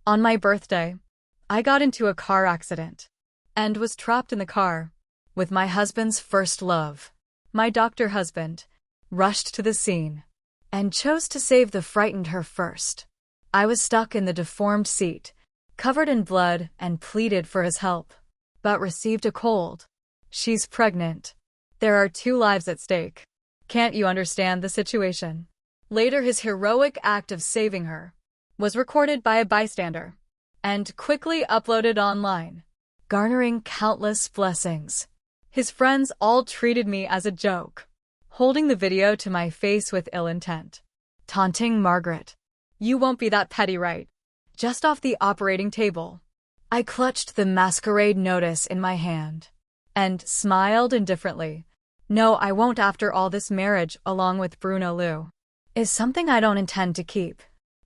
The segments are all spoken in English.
On my birthday, I got into a car accident and was trapped in the car with my husband's first love. My doctor husband rushed to the scene and chose to save the frightened her first. I was stuck in the deformed seat, covered in blood, and pleaded for his help, but received a cold. She's pregnant. There are 2 lives at stake. Can't you understand the situation? Later, his heroic act of saving her was recorded by a bystander and quickly uploaded online, garnering countless blessings. His friends all treated me as a joke, holding the video to my face with ill intent, taunting Margaret. You won't be that petty, right? Just off the operating table. I clutched the masquerade notice in my hand and smiled indifferently. No, I won't. After all, this marriage, along with Bruno Lou, is something I don't intend to keep.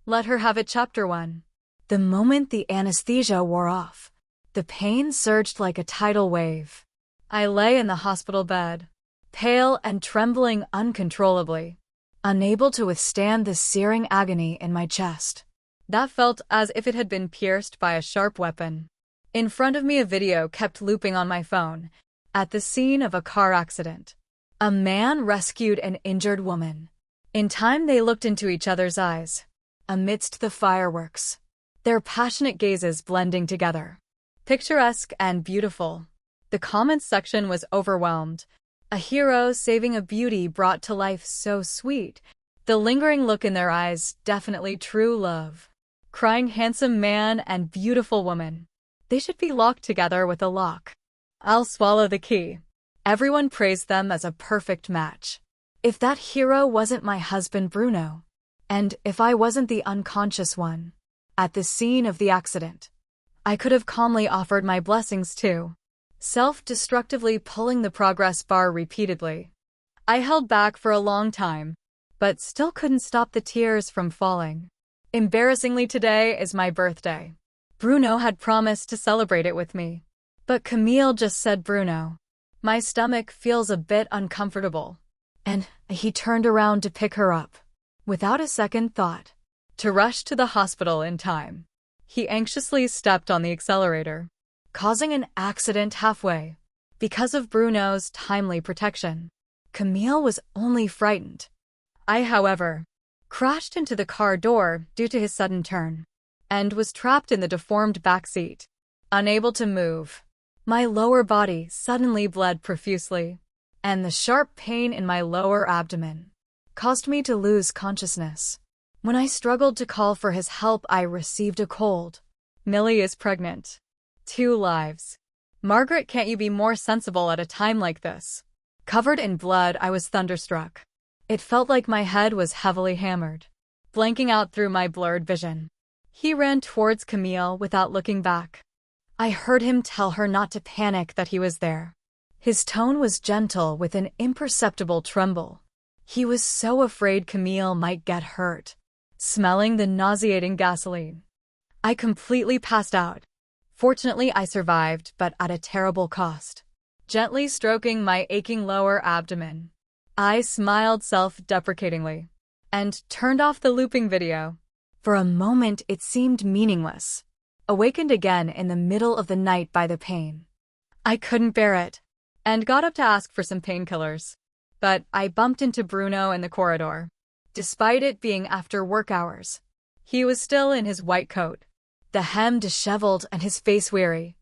Let her have it. Chapter 1. The moment the anesthesia wore off, the pain surged like a tidal wave. I lay in the hospital bed, pale and trembling uncontrollably, unable to withstand the searing agony in my chest. That felt as if it had been pierced by a sharp weapon. In front of me, a video kept looping on my phone. At the scene of a car accident, a man rescued an injured woman. In time, they looked into each other's eyes, amidst the fireworks, their passionate gazes blending together. Picturesque and beautiful. The comments section was overwhelmed. A hero saving a beauty brought to life, so sweet. The lingering look in their eyes, definitely true love. Crying handsome man and beautiful woman. They should be locked together with a lock. I'll swallow the key. Everyone praised them as a perfect match. If that hero wasn't my husband Bruno, and if I wasn't the unconscious one at the scene of the accident, I could have calmly offered my blessings too, self-destructively pulling the progress bar repeatedly. I held back for a long time, but still couldn't stop the tears from falling. Embarrassingly, today is my birthday. Bruno had promised to celebrate it with me, but Camille just said, Bruno, my stomach feels a bit uncomfortable. And he turned around to pick her up, without a second thought, to rush to the hospital in time. He anxiously stepped on the accelerator, causing an accident halfway. Because of Bruno's timely protection, Camille was only frightened. I, however, crashed into the car door due to his sudden turn, and was trapped in the deformed back seat, unable to move. My lower body suddenly bled profusely, and the sharp pain in my lower abdomen caused me to lose consciousness. When I struggled to call for his help, I received a cold. Millie is pregnant. 2 lives. Margaret, can't you be more sensible at a time like this? Covered in blood, I was thunderstruck. It felt like my head was heavily hammered, blanking out through my blurred vision. He ran towards Camille without looking back. I heard him tell her not to panic, that he was there. His tone was gentle with an imperceptible tremble. He was so afraid Camille might get hurt. Smelling the nauseating gasoline, I completely passed out. Fortunately, I survived, but at a terrible cost. Gently stroking my aching lower abdomen, I smiled self-deprecatingly and turned off the looping video. For a moment, it seemed meaningless. Awakened again in the middle of the night by the pain, I couldn't bear it, and got up to ask for some painkillers. But I bumped into Bruno in the corridor. Despite it being after work hours, he was still in his white coat, the hem disheveled and his face weary.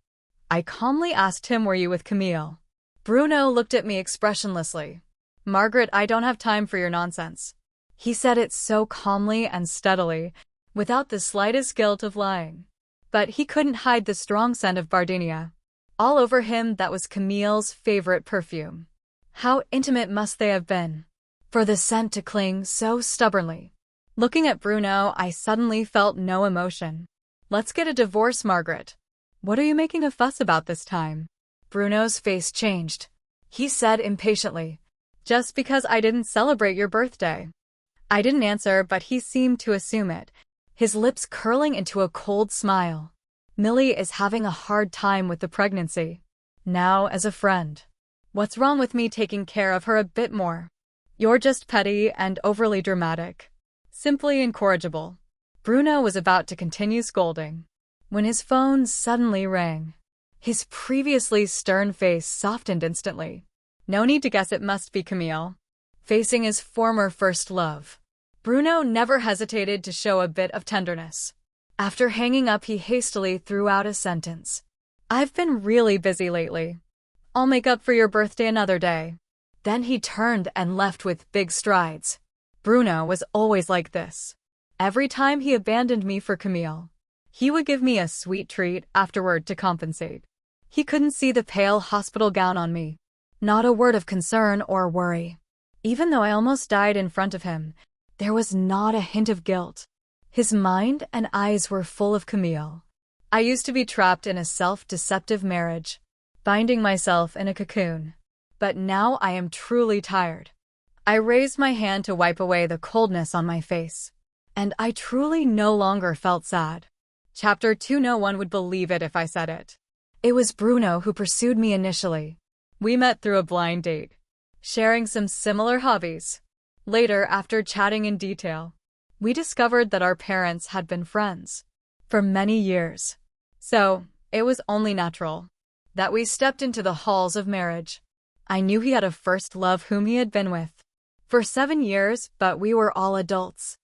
I calmly asked him, were you with Camille? Bruno looked at me expressionlessly. Margaret, I don't have time for your nonsense. He said it so calmly and steadily, without the slightest guilt of lying. But he couldn't hide the strong scent of gardenia all over him. That was Camille's favorite perfume. How intimate must they have been for the scent to cling so stubbornly. Looking at Bruno, I suddenly felt no emotion. Let's get a divorce, Margaret. What are you making a fuss about this time? Bruno's face changed. He said impatiently, just because I didn't celebrate your birthday. I didn't answer, but he seemed to assume it, his lips curling into a cold smile. Millie is having a hard time with the pregnancy. Now, as a friend, what's wrong with me taking care of her a bit more? You're just petty and overly dramatic. Simply incorrigible. Bruno was about to continue scolding when his phone suddenly rang. His previously stern face softened instantly. No need to guess, it must be Camille. Facing his former first love, Bruno never hesitated to show a bit of tenderness. After hanging up, he hastily threw out a sentence. "I've been really busy lately. I'll make up for your birthday another day." Then he turned and left with big strides. Bruno was always like this. Every time he abandoned me for Camille, he would give me a sweet treat afterward to compensate. He couldn't see the pale hospital gown on me. Not a word of concern or worry. Even though I almost died in front of him, there was not a hint of guilt. His mind and eyes were full of Camille. I used to be trapped in a self-deceptive marriage, binding myself in a cocoon. But now I am truly tired. I raised my hand to wipe away the coldness on my face, and I truly no longer felt sad. Chapter 2. No one would believe it if I said it. It was Bruno who pursued me initially. We met through a blind date, sharing some similar hobbies. Later, after chatting in detail, we discovered that our parents had been friends for many years. So, it was only natural that we stepped into the halls of marriage. I knew he had a first love whom he had been with for 7 years, but we were all adults.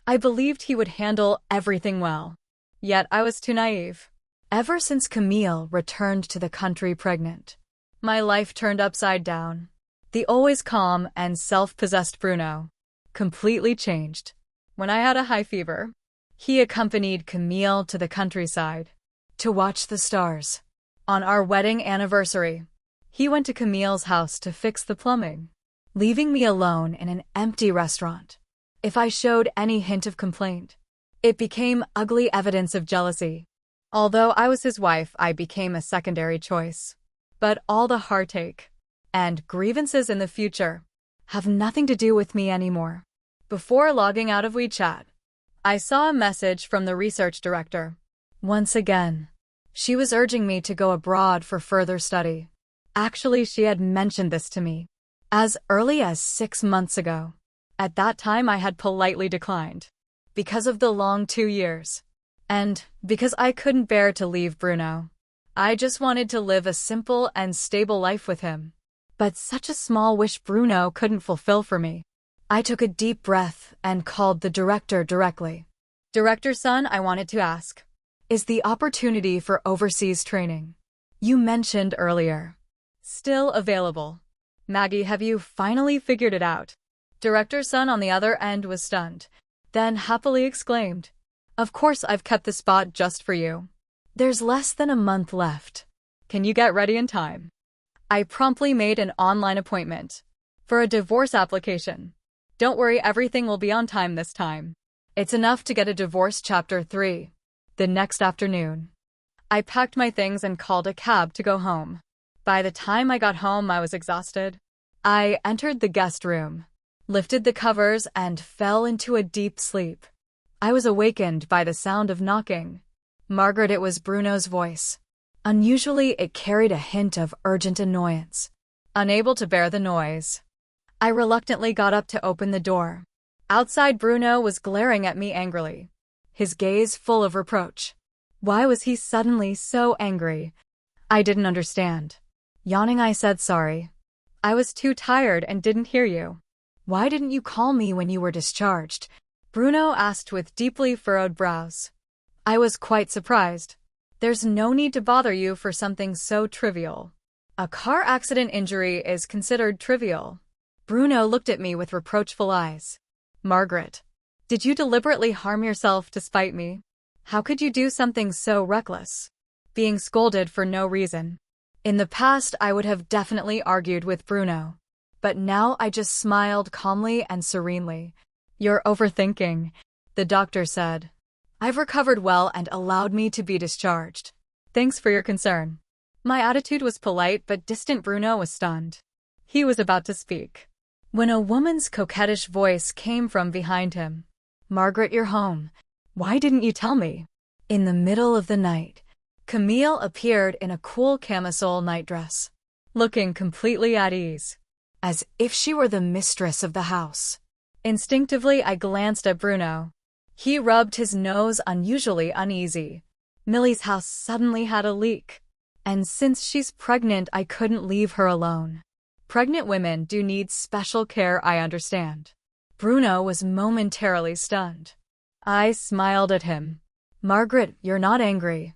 I believed he would handle everything well. Yet I was too naive. Ever since Camille returned to the country pregnant, my life turned upside down. The always calm and self-possessed Bruno completely changed. When I had a high fever, he accompanied Camille to the countryside to watch the stars. On our wedding anniversary, he went to Camille's house to fix the plumbing, leaving me alone in an empty restaurant. If I showed any hint of complaint, it became ugly evidence of jealousy. Although I was his wife, I became a secondary choice. But all the heartache and grievances in the future have nothing to do with me anymore. Before logging out of WeChat, I saw a message from the research director. Once again, she was urging me to go abroad for further study. Actually, she had mentioned this to me as early as 6 months ago. At that time, I had politely declined because of the long 2 years. And because I couldn't bear to leave Bruno. I just wanted to live a simple and stable life with him. But such a small wish Bruno couldn't fulfill for me. I took a deep breath and called the director directly. "Director Son, I wanted to ask, is the opportunity for overseas training you mentioned earlier still available? Maggie, have you finally figured it out?" Director Son on the other end was stunned, then happily exclaimed, "Of course, I've kept the spot just for you. There's less than a month left. Can you get ready in time?" I promptly made an online appointment for a divorce application. Don't worry, everything will be on time this time. It's enough to get a divorce. Chapter 3. The next afternoon, I packed my things and called a cab to go home. By the time I got home, I was exhausted. I entered the guest room, lifted the covers, and fell into a deep sleep. I was awakened by the sound of knocking. "Margaret," it was Bruno's voice. Unusually, it carried a hint of urgent annoyance. Unable to bear the noise, I reluctantly got up to open the door. Outside, Bruno was glaring at me angrily, his gaze full of reproach. Why was he suddenly so angry? I didn't understand. Yawning, I said, "Sorry. I was too tired and didn't hear you." "Why didn't you call me when you were discharged?" Bruno asked with deeply furrowed brows. I was quite surprised. "There's no need to bother you for something so trivial. A car accident injury is considered trivial." Bruno looked at me with reproachful eyes. "Margaret, did you deliberately harm yourself to spite me? How could you do something so reckless? Being scolded for no reason." In the past, I would have definitely argued with Bruno. But now I just smiled calmly and serenely. "You're overthinking," the doctor said. "I've recovered well and allowed me to be discharged. Thanks for your concern." My attitude was polite, but distant. Bruno was stunned. He was about to speak when a woman's coquettish voice came from behind him. "Margaret, you're home. Why didn't you tell me?" In the middle of the night, Camille appeared in a cool camisole nightdress, looking completely at ease, as if she were the mistress of the house. Instinctively, I glanced at Bruno. He rubbed his nose unusually uneasy. Millie's house suddenly had a leak. And since she's pregnant, I couldn't leave her alone. Pregnant women do need special care, I understand. Bruno was momentarily stunned. I smiled at him. Margaret, you're not angry.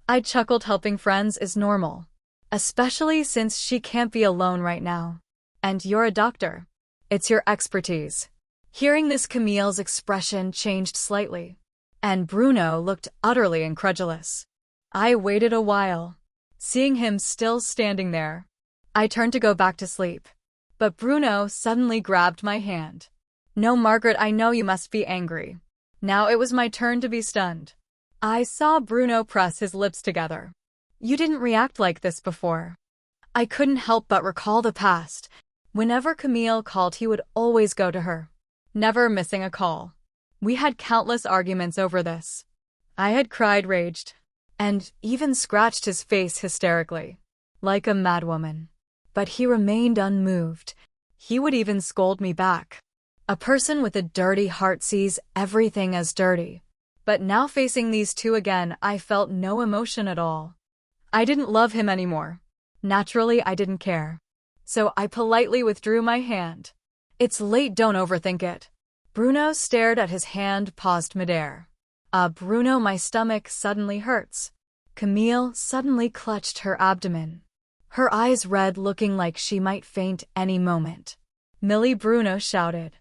I chuckled. Helping friends is normal. Especially since she can't be alone right now. And you're a doctor. It's your expertise. Hearing this, Camille's expression changed slightly. And Bruno looked utterly incredulous. I waited a while, seeing him still standing there. I turned to go back to sleep. But Bruno suddenly grabbed my hand. No, Margaret, I know you must be angry. Now it was my turn to be stunned. I saw Bruno press his lips together. You didn't react like this before. I couldn't help but recall the past. Whenever Camille called, he would always go to her, never missing a call. We had countless arguments over this. I had cried, raged, and even scratched his face hysterically, like a madwoman. But he remained unmoved. He would even scold me back. A person with a dirty heart sees everything as dirty. But now facing these two again, I felt no emotion at all. I didn't love him anymore. Naturally, I didn't care. So I politely withdrew my hand. It's late, don't overthink it. Bruno stared at his hand, paused midair. Bruno, my stomach suddenly hurts. Camille suddenly clutched her abdomen. Her eyes red, looking like she might faint any moment. Millie, Bruno shouted,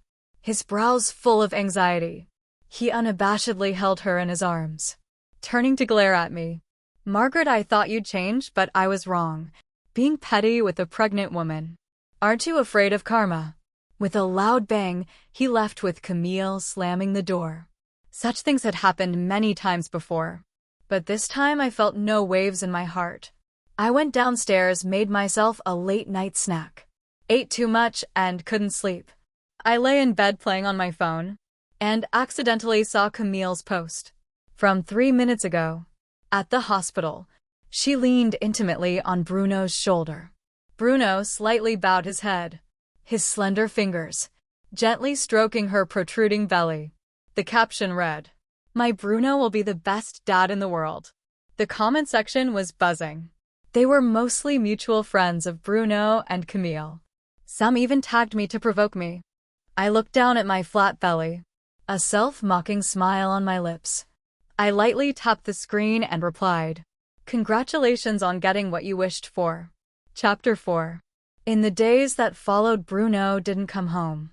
his brows full of anxiety. He unabashedly held her in his arms, turning to glare at me. Margaret, I thought you'd change, but I was wrong. Being petty with a pregnant woman. Aren't you afraid of karma? With a loud bang, he left with Camille slamming the door. Such things had happened many times before. But this time I felt no waves in my heart. I went downstairs, made myself a late-night snack. Ate too much and couldn't sleep. I lay in bed playing on my phone, and accidentally saw Camille's post. From 3 minutes ago. At the hospital, she leaned intimately on Bruno's shoulder. Bruno slightly bowed his head, his slender fingers gently stroking her protruding belly. The caption read, "My Bruno will be the best dad in the world." The comment section was buzzing. They were mostly mutual friends of Bruno and Camille. Some even tagged me to provoke me. I looked down at my flat belly, a self-mocking smile on my lips. I lightly tapped the screen and replied, "Congratulations on getting what you wished for." Chapter 4. In the days that followed, Bruno didn't come home.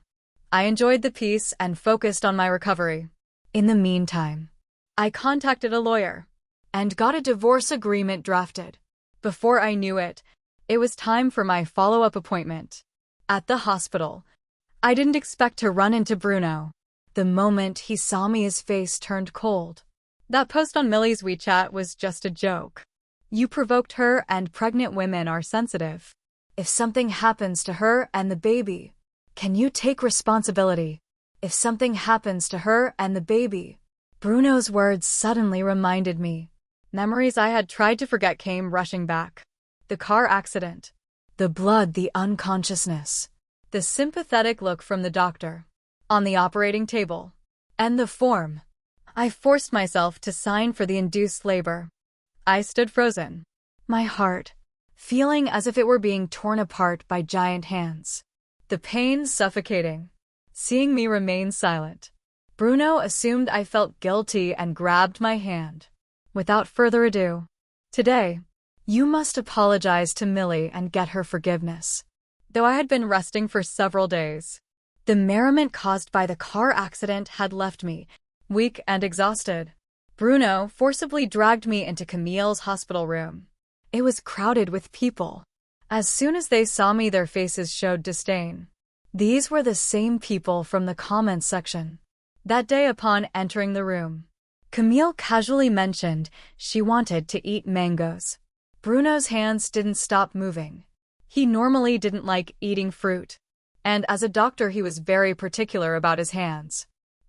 I enjoyed the peace and focused on my recovery. In the meantime, I contacted a lawyer and got a divorce agreement drafted. Before I knew it, it was time for my follow-up appointment. At the hospital, I didn't expect to run into Bruno. The moment he saw me, his face turned cold. That post on Millie's WeChat was just a joke. You provoked her, and pregnant women are sensitive. If something happens to her and the baby, can you take responsibility? If something happens to her and the baby. Bruno's words suddenly reminded me. Memories I had tried to forget came rushing back. The car accident, the blood, the unconsciousness, the sympathetic look from the doctor on the operating table, and the form I forced myself to sign for the induced labor. I stood frozen, my heart feeling as if it were being torn apart by giant hands. The pain suffocating. Seeing me remain silent, Bruno assumed I felt guilty and grabbed my hand. Without further ado, today, you must apologize to Millie and get her forgiveness. Though I had been resting for several days, the merriment caused by the car accident had left me weak and exhausted. Bruno forcibly dragged me into Camille's hospital room. It was crowded with people. As soon as they saw me, their faces showed disdain. These were the same people from the comments section. That day, upon entering the room, Camille casually mentioned she wanted to eat mangoes. Bruno's hands didn't stop moving. He normally didn't like eating fruit, and as a doctor he was very particular about his hands.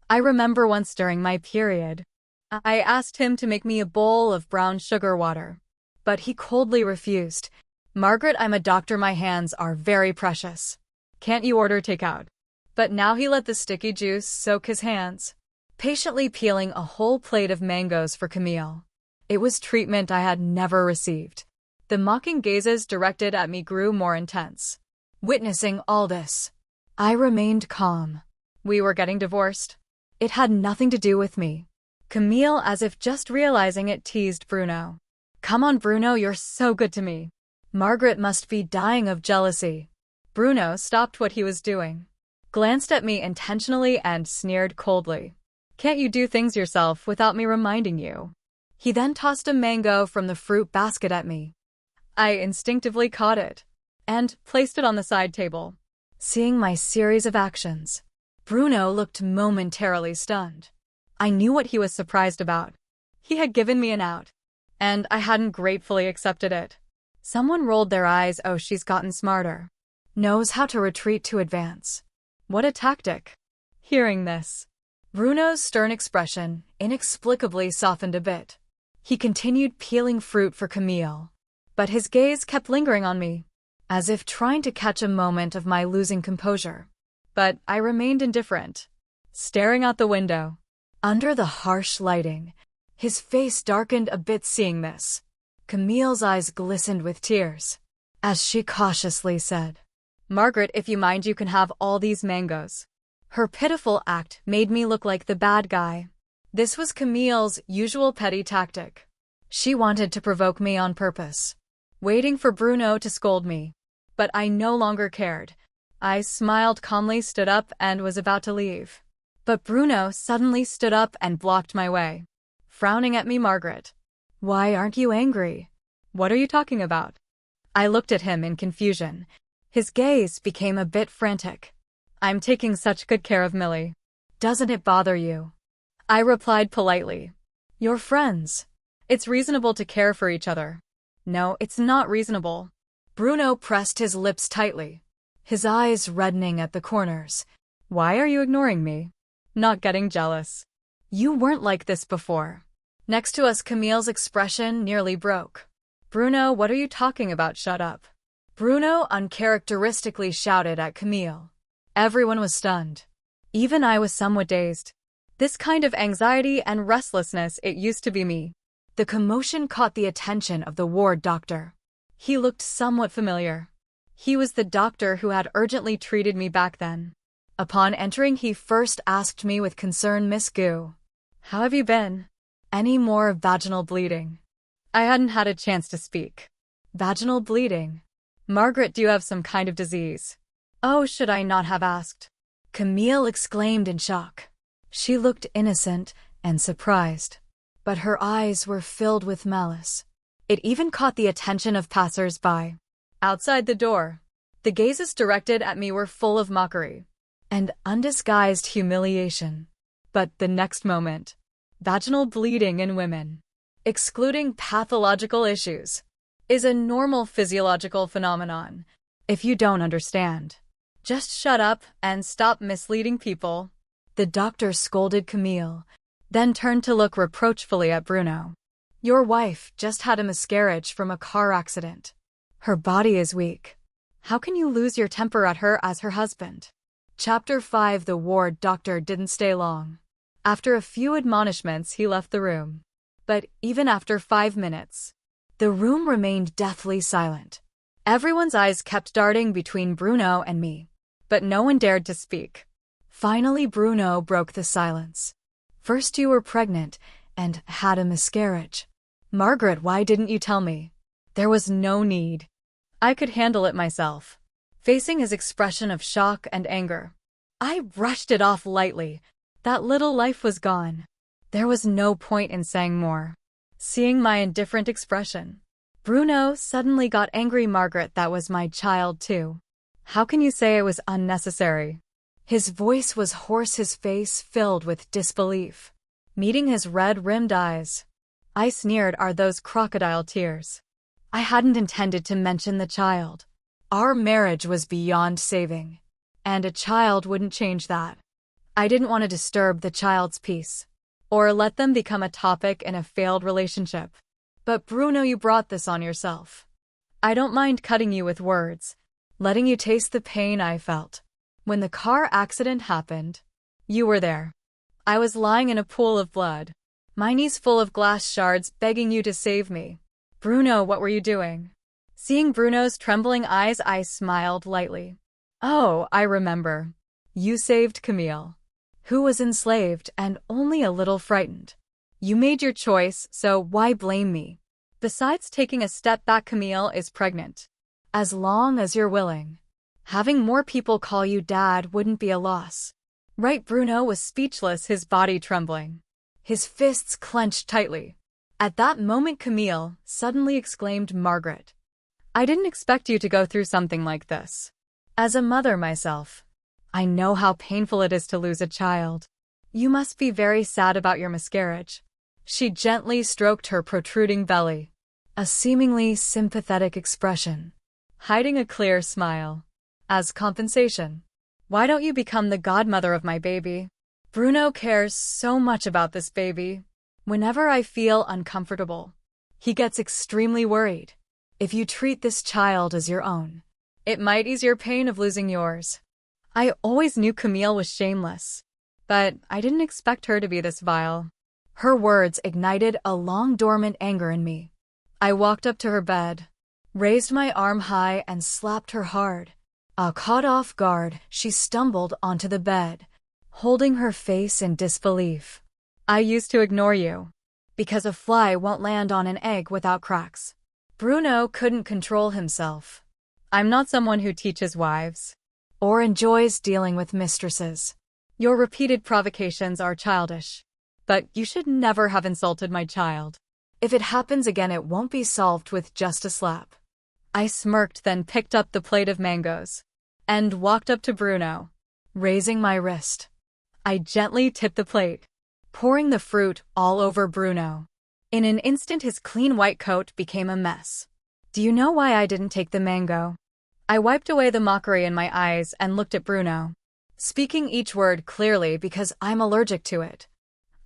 I remember once during my period, I asked him to make me a bowl of brown sugar water, but he coldly refused. "Margaret, I'm a doctor, my hands are very precious. Can't you order takeout?" But now he let the sticky juice soak his hands. patiently peeling a whole plate of mangoes for Camille. It was treatment I had never received. The mocking gazes directed at me grew more intense. Witnessing all this, I remained calm. We were getting divorced. It had nothing to do with me. Camille, as if just realizing it, teased Bruno. Come on, Bruno, you're so good to me. Margaret must be dying of jealousy. Bruno stopped what he was doing, glanced at me intentionally, and sneered coldly. Can't you do things yourself without me reminding you? He then tossed a mango from the fruit basket at me. I instinctively caught it and placed it on the side table. Seeing my series of actions, Bruno looked momentarily stunned. I knew what he was surprised about. He had given me an out, and I hadn't gratefully accepted it. Someone rolled their eyes. Oh, she's gotten smarter. Knows how to retreat to advance. What a tactic. Hearing this, Bruno's stern expression inexplicably softened a bit. He continued peeling fruit for Camille, but his gaze kept lingering on me, as if trying to catch a moment of my losing composure. But I remained indifferent, staring out the window. Under the harsh lighting, his face darkened a bit seeing this. Camille's eyes glistened with tears, as she cautiously said, Margaret, if you mind, you can have all these mangoes. Her pitiful act made me look like the bad guy. This was Camille's usual petty tactic. She wanted to provoke me on purpose, waiting for Bruno to scold me. But I no longer cared. I smiled calmly, stood up, and was about to leave. But Bruno suddenly stood up and blocked my way, frowning at me. Margaret, why aren't you angry? What are you talking about? I looked at him in confusion. His gaze became a bit frantic. I'm taking such good care of Millie. Doesn't it bother you? I replied politely. You're friends. It's reasonable to care for each other. No, it's not reasonable. Bruno pressed his lips tightly, his eyes reddening at the corners. Why are you ignoring me? Not getting jealous. You weren't like this before. Next to us, Camille's expression nearly broke. Bruno, what are you talking about? Shut up. Bruno uncharacteristically shouted at Camille. Everyone was stunned. Even I was somewhat dazed. This kind of anxiety and restlessness, it used to be me. The commotion caught the attention of the ward doctor. He looked somewhat familiar. He was the doctor who had urgently treated me back then. Upon entering, he first asked me with concern, Miss Gu, how have you been? Any more vaginal bleeding? I hadn't had a chance to speak. Vaginal bleeding? Margaret, do you have some kind of disease? Oh, should I not have asked? Camille exclaimed in shock. She looked innocent and surprised, but her eyes were filled with malice. It even caught the attention of passers-by. Outside the door, the gazes directed at me were full of mockery and undisguised humiliation. But the next moment, vaginal bleeding in women, excluding pathological issues, is a normal physiological phenomenon. If you don't understand, just shut up and stop misleading people. The doctor scolded Camille, then turned to look reproachfully at Bruno. Your wife just had a miscarriage from a car accident. Her body is weak. How can you lose your temper at her as her husband? Chapter 5. The ward doctor didn't stay long. After a few admonishments, he left the room. But even after 5 minutes, the room remained deathly silent. Everyone's eyes kept darting between Bruno and me, but no one dared to speak. Finally, Bruno broke the silence. First, you were pregnant and had a miscarriage. Margaret, why didn't you tell me? There was no need. I could handle it myself. Facing his expression of shock and anger, I brushed it off lightly. That little life was gone. There was no point in saying more. Seeing my indifferent expression, Bruno suddenly got angry. Margaret, that was my child too. How can you say it was unnecessary? His voice was hoarse, his face filled with disbelief. Meeting his red-rimmed eyes, I sneered, are those crocodile tears? I hadn't intended to mention the child. Our marriage was beyond saving, and a child wouldn't change that. I didn't want to disturb the child's peace, or let them become a topic in a failed relationship. But Bruno, you brought this on yourself. I don't mind cutting you with words, letting you taste the pain I felt. When the car accident happened, you were there. I was lying in a pool of blood, my knees full of glass shards, begging you to save me. Bruno, what were you doing? Seeing Bruno's trembling eyes, I smiled lightly. Oh, I remember. You saved Camille, who was enslaved and only a little frightened. You made your choice, so why blame me? Besides, taking a step back, Camille is pregnant. As long as you're willing. Having more people call you dad wouldn't be a loss. Right? Bruno was speechless, his body trembling. His fists clenched tightly. At that moment, Camille suddenly exclaimed, Margaret, I didn't expect you to go through something like this. As a mother myself, I know how painful it is to lose a child. You must be very sad about your miscarriage. She gently stroked her protruding belly, a seemingly sympathetic expression, hiding a clear smile. As compensation, why don't you become the godmother of my baby? Bruno cares so much about this baby. Whenever I feel uncomfortable, he gets extremely worried. If you treat this child as your own, it might ease your pain of losing yours. I always knew Camille was shameless, but I didn't expect her to be this vile. Her words ignited a long-dormant anger in me. I walked up to her bed, raised my arm high, and slapped her hard. Caught off guard, she stumbled onto the bed, holding her face in disbelief. I used to ignore you, because a fly won't land on an egg without cracks. Bruno couldn't control himself. I'm not someone who teaches wives or enjoys dealing with mistresses. Your repeated provocations are childish, but you should never have insulted my child. If it happens again, it won't be solved with just a slap. I smirked, then picked up the plate of mangoes and walked up to Bruno, raising my wrist. I gently tipped the plate, pouring the fruit all over Bruno. In an instant, his clean white coat became a mess. Do you know why I didn't take the mango? I wiped away the mockery in my eyes and looked at Bruno, speaking each word clearly because I'm allergic to it.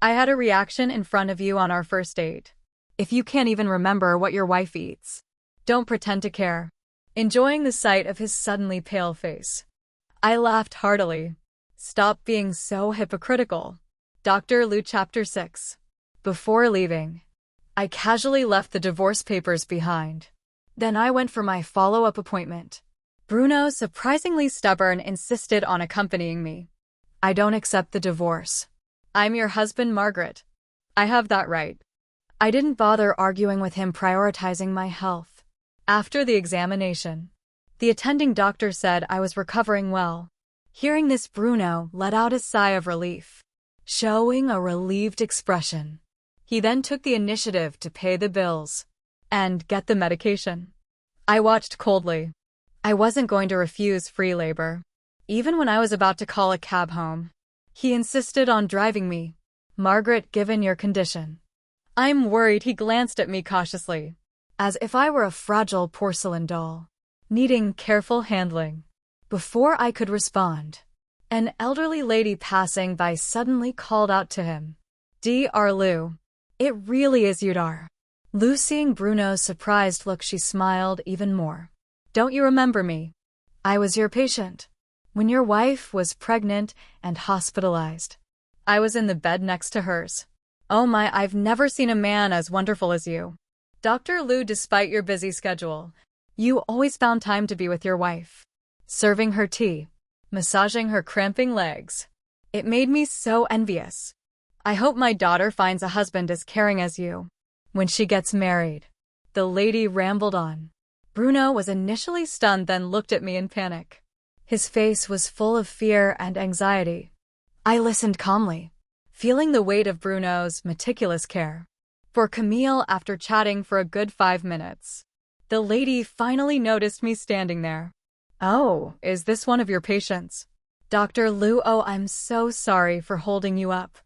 I had a reaction in front of you on our first date. If you can't even remember what your wife eats, don't pretend to care. Enjoying the sight of his suddenly pale face, I laughed heartily. Stop being so hypocritical. Dr. Lou, Chapter 6. Before leaving, I casually left the divorce papers behind. Then I went for my follow-up appointment. Bruno, surprisingly stubborn, insisted on accompanying me. I don't accept the divorce. I'm your husband, Margaret. I have that right. I didn't bother arguing with him, prioritizing my health. After the examination, the attending doctor said I was recovering well. Hearing this, Bruno let out a sigh of relief, showing a relieved expression. He then took the initiative to pay the bills and get the medication. I watched coldly. I wasn't going to refuse free labor. Even when I was about to call a cab home, he insisted on driving me. Margaret, given your condition, I'm worried. He glanced at me cautiously, as if I were a fragile porcelain doll, needing careful handling. Before I could respond, an elderly lady passing by suddenly called out to him, Dr. Lou. It really is you, Dr. Lou. Seeing Bruno's surprised look, she smiled even more. Don't you remember me? I was your patient when your wife was pregnant and hospitalized. I was in the bed next to hers. Oh my, I've never seen a man as wonderful as you. Dr. Lou, despite your busy schedule, you always found time to be with your wife, serving her tea, massaging her cramping legs. It made me so envious. I hope my daughter finds a husband as caring as you when she gets married. The lady rambled on. Bruno was initially stunned, then looked at me in panic. His face was full of fear and anxiety. I listened calmly, feeling the weight of Bruno's meticulous care for Camille. After chatting for a good 5 minutes, the lady finally noticed me standing there. Oh, is this one of your patients? Dr. Lou, oh, I'm so sorry for holding you up.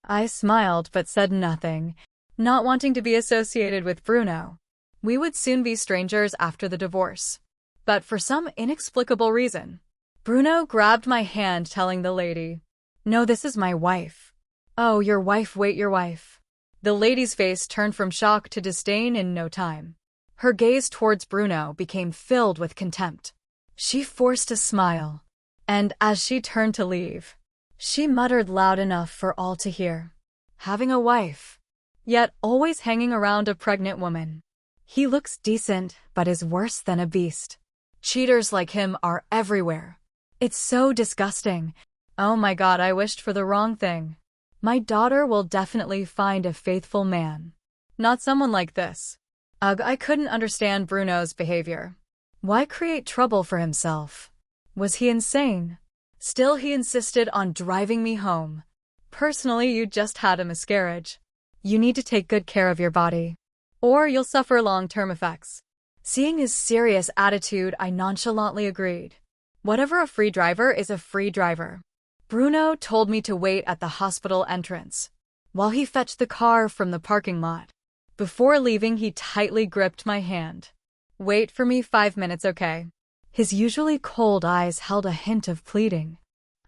I smiled but said nothing, not wanting to be associated with Bruno. We would soon be strangers after the divorce. But for some inexplicable reason, Bruno grabbed my hand, telling the lady, No, this is my wife. Oh, your wife? Wait, your wife. The lady's face turned from shock to disdain in no time. Her gaze towards Bruno became filled with contempt. She forced a smile, and as she turned to leave, She muttered loud enough for all to hear. Having a wife, yet always hanging around a pregnant woman. He looks decent, but is worse than a beast. Cheaters like him are everywhere. It's so disgusting. Oh my God, I wished for the wrong thing. My daughter will definitely find a faithful man. Not someone like this. Ugh, I couldn't understand Bruno's behavior. Why create trouble for himself? Was he insane? Still, he insisted on driving me home. Personally, you just had a miscarriage. You need to take good care of your body, or you'll suffer long-term effects. Seeing his serious attitude, I nonchalantly agreed. Whatever a free driver is a free driver. Bruno told me to wait at the hospital entrance, while he fetched the car from the parking lot. Before leaving, he tightly gripped my hand. Wait for me 5 minutes, okay? His usually cold eyes held a hint of pleading.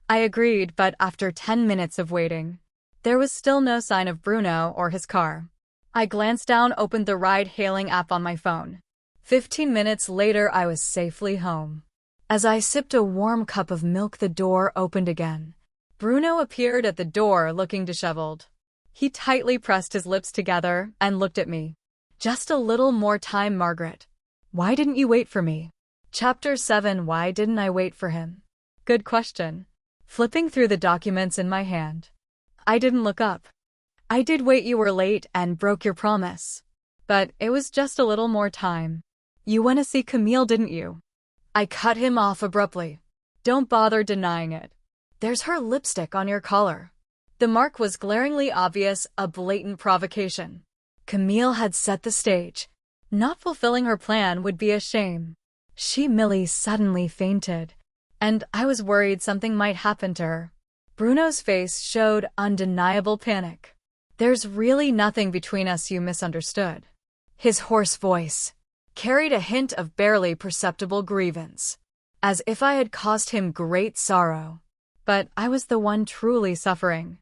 I agreed, but after 10 minutes of waiting, there was still no sign of Bruno or his car. I glanced down, opened the ride-hailing app on my phone. 15 minutes later, I was safely home. As I sipped a warm cup of milk, the door opened again. Bruno appeared at the door looking disheveled. He tightly pressed his lips together and looked at me. Just a little more time, Margaret. Why didn't you wait for me? Chapter 7. Why didn't I wait for him? Good question. Flipping through the documents in my hand. I didn't look up. I did wait. You were late and broke your promise. But it was just a little more time. You went to see Camille, didn't you? I cut him off abruptly. Don't bother denying it. There's her lipstick on your collar. The mark was glaringly obvious, a blatant provocation. Camille had set the stage. Not fulfilling her plan would be a shame. Millie suddenly fainted, and I was worried something might happen to her. Bruno's face showed undeniable panic. There's really nothing between us, you misunderstood. His hoarse voice carried a hint of barely perceptible grievance, as if I had caused him great sorrow. But I was the one truly suffering.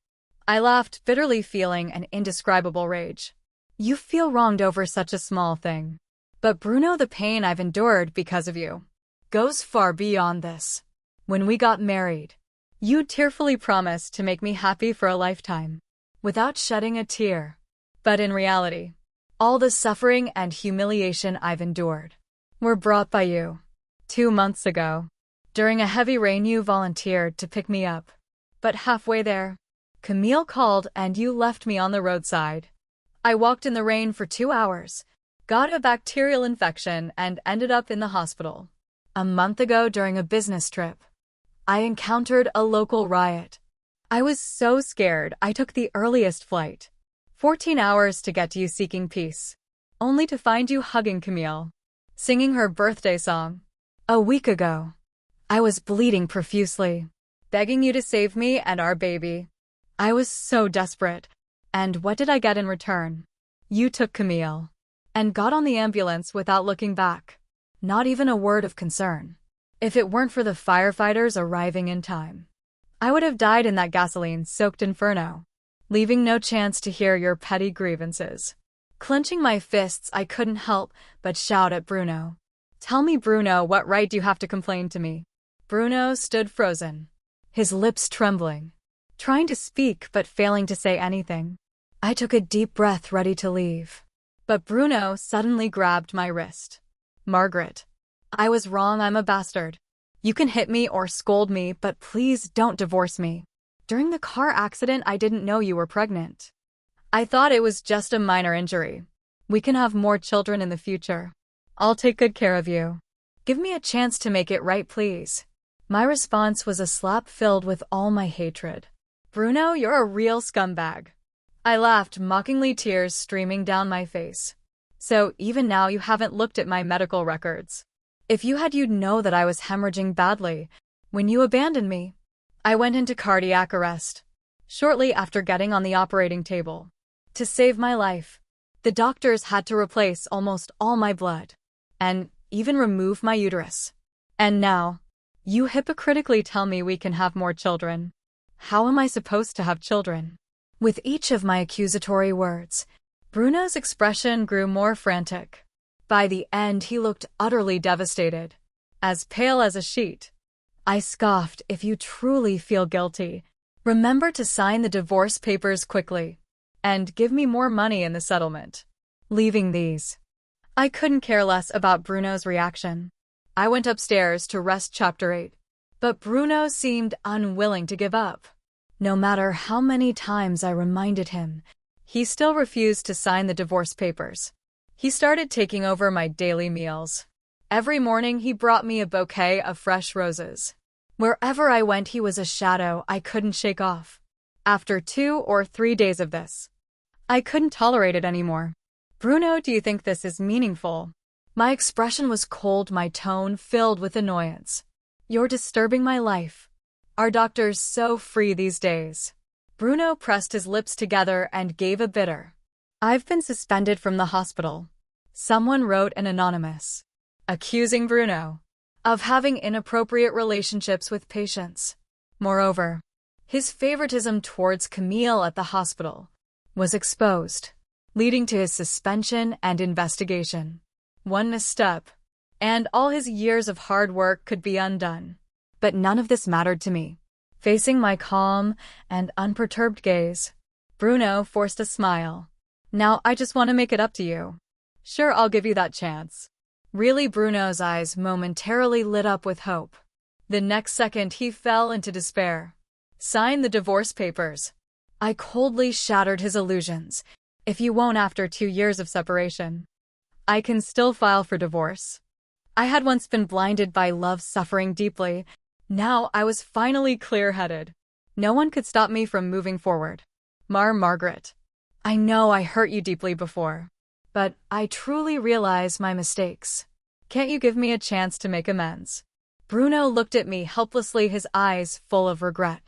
I laughed bitterly, feeling an indescribable rage. You feel wronged over such a small thing. But Bruno, the pain I've endured because of you goes far beyond this. When we got married, you tearfully promised to make me happy for a lifetime, without shedding a tear. But in reality, all the suffering and humiliation I've endured were brought by you. 2 months ago, during a heavy rain, you volunteered to pick me up. But halfway there, Camille called and you left me on the roadside. I walked in the rain for 2 hours, got a bacterial infection, and ended up in the hospital. A month ago, during a business trip, I encountered a local riot. I was so scared I took the earliest flight. 14 hours to get to you, seeking peace, only to find you hugging Camille, singing her birthday song. A week ago, I was bleeding profusely, begging you to save me and our baby. I was so desperate. And what did I get in return? You took Camille and got on the ambulance without looking back. Not even a word of concern. If it weren't for the firefighters arriving in time, I would have died in that gasoline-soaked inferno, leaving no chance to hear your petty grievances. Clenching my fists, I couldn't help but shout at Bruno. Tell me, Bruno, what right do you have to complain to me? Bruno stood frozen, his lips trembling, trying to speak but failing to say anything. I took a deep breath, ready to leave. But Bruno suddenly grabbed my wrist. Margaret, I was wrong. I'm a bastard. You can hit me or scold me, but please don't divorce me. During the car accident, I didn't know you were pregnant. I thought it was just a minor injury. We can have more children in the future. I'll take good care of you. Give me a chance to make it right, please. My response was a slap filled with all my hatred. Bruno, you're a real scumbag. I laughed mockingly, tears streaming down my face. So even now you haven't looked at my medical records. If you had, you'd know that I was hemorrhaging badly when you abandoned me. I went into cardiac arrest shortly after getting on the operating table. To save my life, the doctors had to replace almost all my blood and even remove my uterus. And now, you hypocritically tell me we can have more children. How am I supposed to have children? With each of my accusatory words, Bruno's expression grew more frantic. By the end, he looked utterly devastated, as pale as a sheet. I scoffed, if you truly feel guilty, Remember to sign the divorce papers quickly. And give me more money in the settlement. Leaving these. I couldn't care less about Bruno's reaction. I went upstairs to rest Chapter 8. But Bruno seemed unwilling to give up. No matter how many times I reminded him, he still refused to sign the divorce papers. He started taking over my daily meals. Every morning he brought me a bouquet of fresh roses. Wherever I went, he was a shadow I couldn't shake off. After 2 or 3 days of this, I couldn't tolerate it anymore. Bruno, do you think this is meaningful? My expression was cold, my tone filled with annoyance. You're disturbing my life. Are doctors so free these days? Bruno pressed his lips together and gave a bitter. I've been suspended from the hospital. Someone wrote an anonymous, accusing Bruno of having inappropriate relationships with patients. Moreover, his favoritism towards Camille at the hospital was exposed, leading to his suspension and investigation. One misstep, and all his years of hard work could be undone. But none of this mattered to me. Facing my calm and unperturbed gaze, Bruno forced a smile. Now I just want to make it up to you. Sure, I'll give you that chance. Really, Bruno's eyes momentarily lit up with hope. The next second he fell into despair. Sign the divorce papers. I coldly shattered his illusions. If you won't after 2 years of separation, I can still file for divorce. I had once been blinded by love, suffering deeply. Now I was finally clear-headed. No one could stop me from moving forward. Margaret, I know I hurt you deeply before, but I truly realize my mistakes. Can't you give me a chance to make amends? Bruno looked at me helplessly, his eyes full of regret.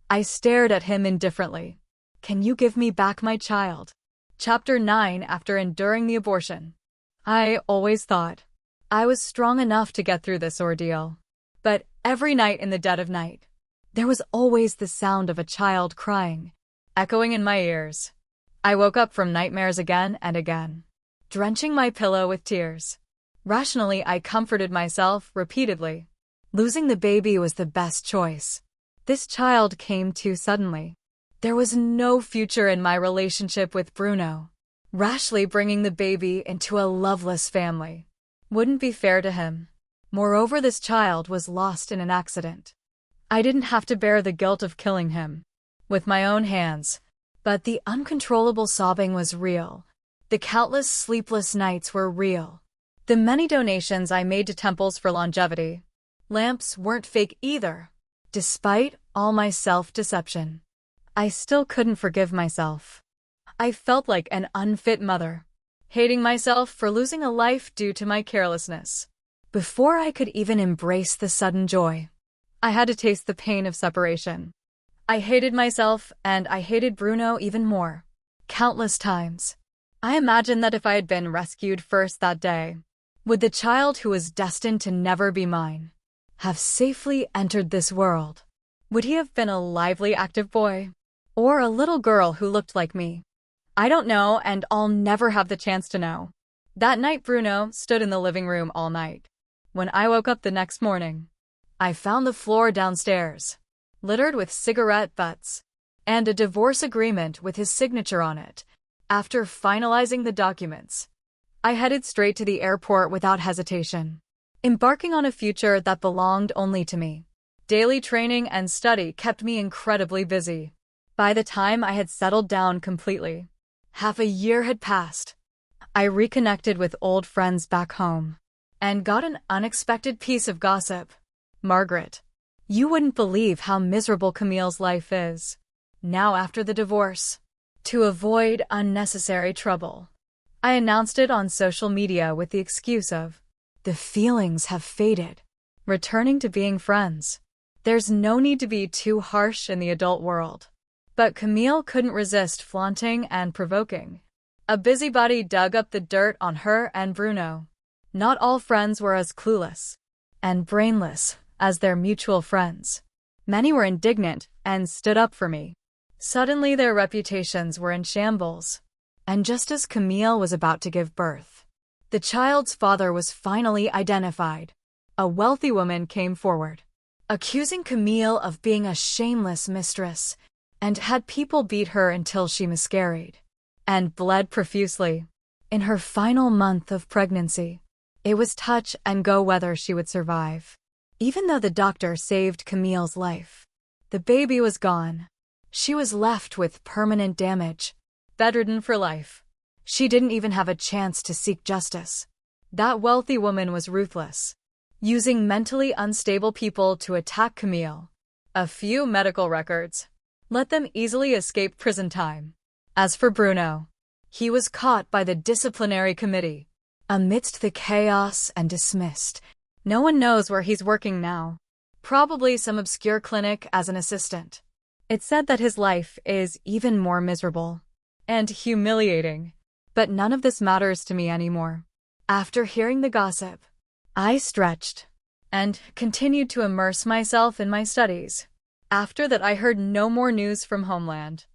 I stared at him indifferently. Can you give me back my child? Chapter 9. After enduring the abortion, I always thought I was strong enough to get through this ordeal. But every night in the dead of night, there was always the sound of a child crying, echoing in my ears. I woke up from nightmares again and again, drenching my pillow with tears. Rationally, I comforted myself repeatedly. Losing the baby was the best choice. This child came too suddenly. There was no future in my relationship with Bruno. Rashly bringing the baby into a loveless family wouldn't be fair to him. Moreover, this child was lost in an accident. I didn't have to bear the guilt of killing him with my own hands, but the uncontrollable sobbing was real. The countless sleepless nights were real. The many donations I made to temples for longevity lamps weren't fake either. Despite all my self-deception, I still couldn't forgive myself. I felt like an unfit mother, hating myself for losing a life due to my carelessness. Before I could even embrace the sudden joy, I had to taste the pain of separation. I hated myself, and I hated Bruno even more. Countless times, I imagined that if I had been rescued first that day, would the child who was destined to never be mine have safely entered this world? Would he have been a lively, active boy? Or a little girl who looked like me? I don't know, and I'll never have the chance to know. That night, Bruno stood in the living room all night. When I woke up the next morning, I found the floor downstairs littered with cigarette butts and a divorce agreement with his signature on it. After finalizing the documents, I headed straight to the airport without hesitation, embarking on a future that belonged only to me. Daily training and study kept me incredibly busy. By the time I had settled down completely, half a year had passed. I reconnected with old friends back home and got an unexpected piece of gossip. Margaret, you wouldn't believe how miserable Camille's life is now after the divorce. To avoid unnecessary trouble, I announced it on social media with the excuse of, the feelings have faded, returning to being friends. There's no need to be too harsh in the adult world. But Camille couldn't resist flaunting and provoking. A busybody dug up the dirt on her and Bruno. Not all friends were as clueless and brainless as their mutual friends. Many were indignant and stood up for me. Suddenly their reputations were in shambles. And just as Camille was about to give birth, the child's father was finally identified. A wealthy woman came forward, accusing Camille of being a shameless mistress, and had people beat her until she miscarried and bled profusely. In her final month of pregnancy, it was touch and go whether she would survive. Even though the doctor saved Camille's life, the baby was gone. She was left with permanent damage, bedridden for life. She didn't even have a chance to seek justice. That wealthy woman was ruthless, using mentally unstable people to attack Camille. A few medical records let them easily escape prison time. As for Bruno, he was caught by the disciplinary committee amidst the chaos and dismissed. No one knows where he's working now. Probably some obscure clinic as an assistant. It's said that his life is even more miserable and humiliating. But none of this matters to me anymore. After hearing the gossip, I stretched and continued to immerse myself in my studies. After that, I heard no more news from homeland.